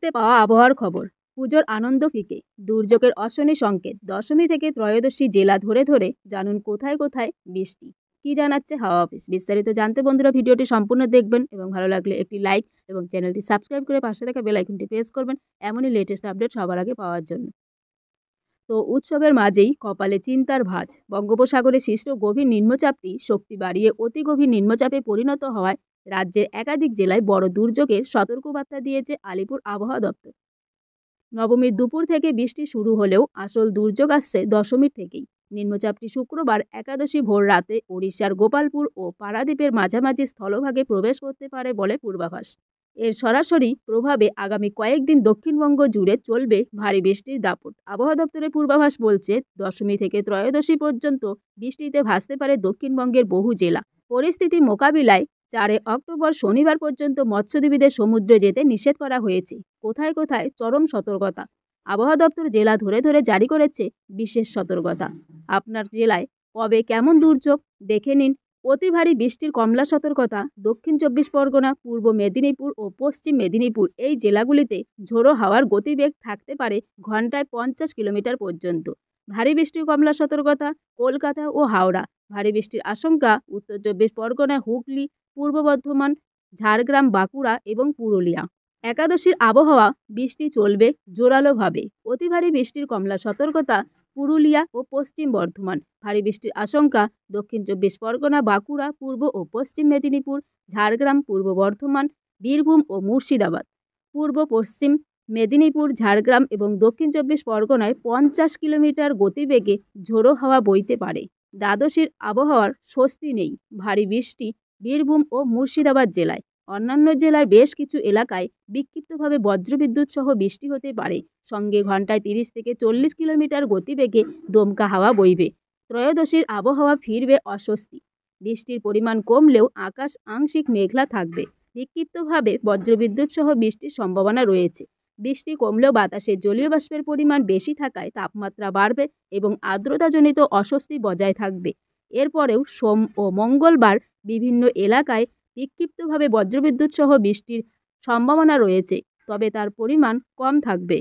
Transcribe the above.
মুহূর্তে পাওয়া আবহাওয়ার খবর। পুজোর আনন্দ ফিকে, দুর্যোগের অশনি সংকেত। দশমী থেকে ত্রয়োদশী জেলা ধরে ধরে জানুন কোথায় কোথায় বৃষ্টি। কি জানাচ্ছে হাওয়া অফিস? বিস্তারিত জানতে বন্ধুরা ভিডিওটি সম্পূর্ণ দেখবেন এবং ভালো লাগলে একটি লাইক এবং চ্যানেলটি সাবস্ক্রাইব করে পাশে থাকা বেল আইকনটি প্রেস করবেন এমনই লেটেস্ট আপডেট সবার আগে পাওয়ার জন্য। তো উৎসবের মাঝেই কপালে চিন্তার ভাঁজ। বঙ্গোপসাগরে সৃষ্ট গভীর নিম্নচাপটি শক্তি বাড়িয়ে অতি গভীর নিম্নচাপে পরিণত হওয়ায় রাজ্যের একাধিক জেলায় বড় দুর্যোগের সতর্কবার্তা দিয়েছে আলিপুর আবহাওয়া দপ্তর। নবমীর দুপুর থেকে বৃষ্টি শুরু হলেও আসল দুর্যোগ আসছে দশমীর থেকেই। নিম্নচাপটি শুক্রবার একাদশী ভোর রাতে ওড়িশার গোপালপুর ও পারাদ্বীপের মাঝামাঝি স্থলভাগে প্রবেশ করতে পারে বলে পূর্বাভাস। এর সরাসরি প্রভাবে আগামী কয়েকদিন দক্ষিণবঙ্গ জুড়ে চলবে ভারী বৃষ্টির দাপট। আবহাওয়া দপ্তরের পূর্বাভাস বলছে, দশমী থেকে ত্রয়োদশী পর্যন্ত বৃষ্টিতে ভাসতে পারে দক্ষিণবঙ্গের বহু জেলা। পরিস্থিতি মোকাবিলায় 4 অক্টোবর শনিবার পর্যন্ত মৎস্যজীবীদের সমুদ্রে যেতে নিষেধ করা হয়েছে। কোথায় কোথায় চরম সতর্কতা। আবহাওয়া দপ্তর জেলা ধরে ধরে জারি করেছে বিশেষ সতর্কতা। আপনার জেলায় কবে কেমন দুর্যোগ দেখে নিন। অতি ভারী বৃষ্টির কমলা সতর্কতা। দক্ষিণ 24 পরগনা, পূর্ব মেদিনীপুর ও পশ্চিম মেদিনীপুর এই জেলাগুলিতে ঝোড়ো হাওয়ার গতিবেগ থাকতে পারে ঘন্টায় 50 কিলোমিটার পর্যন্ত। ভারী বৃষ্টির কমলা সতর্কতা। কলকাতা ও হাওড়া। ভারী বৃষ্টির আশঙ্কা উত্তর 24 পরগনা, হুগলি, পূর্ব বর্ধমান, ঝাড়গ্রাম, বাঁকুড়া এবং পুরুলিয়া। একাদশীর আবহাওয়া, বৃষ্টি চলবে জোরালোভাবে। অতি ভারী বৃষ্টির কমলা সতর্কতা পুরুলিয়া ও পশ্চিম বর্ধমান। ভারী বৃষ্টির আশঙ্কা দক্ষিণ 24 পরগনা, বাঁকুড়া, পূর্ব ও পশ্চিম মেদিনীপুর, ঝাড়গ্রাম, পূর্ব বর্ধমান, বীরভূম ও মুর্শিদাবাদ। পূর্ব পশ্চিম মেদিনীপুর, ঝাড়গ্রাম এবং দক্ষিণ 24 পরগনায় 50 কিলোমিটার গতিবেগে ঝোড়ো হাওয়া বইতে পারে। দ্বাদশীর আবহাওয়ার স্বস্তি নেই। ভারী বৃষ্টি বীরভূম ও মুর্শিদাবাদ জেলায়। অন্যান্য জেলার বেশ কিছু এলাকায় বিক্ষিপ্তভাবে বজ্রবিদ্যুৎ সহ বৃষ্টি হতে পারে। সঙ্গে ঘন্টায় 30 থেকে 40 কিলোমিটার গতিবেগে দমকা হাওয়া বইবে। ত্রয়োদশীর আবহাওয়া ফিরবে অস্বস্তি। বৃষ্টির পরিমাণ কমলেও আকাশ আংশিক মেঘলা থাকবে। বিক্ষিপ্তভাবে বজ্রবিদ্যুৎ সহ বৃষ্টির সম্ভাবনা রয়েছে। বৃষ্টি কমলেও বাতাসে জলীয় বাষ্পের পরিমাণ বেশি থাকায় তাপমাত্রা বাড়বে এবং আর্দ্রতাজনিত অস্বস্তি বজায় থাকবে। এরপরেও সোম ও মঙ্গলবার বিভিন্ন এলাকায় বিক্ষিপ্তভাবে বজ্রবিদ্যুৎ সহ বৃষ্টির সম্ভাবনা রয়েছে, তবে তার পরিমাণ কম থাকবে।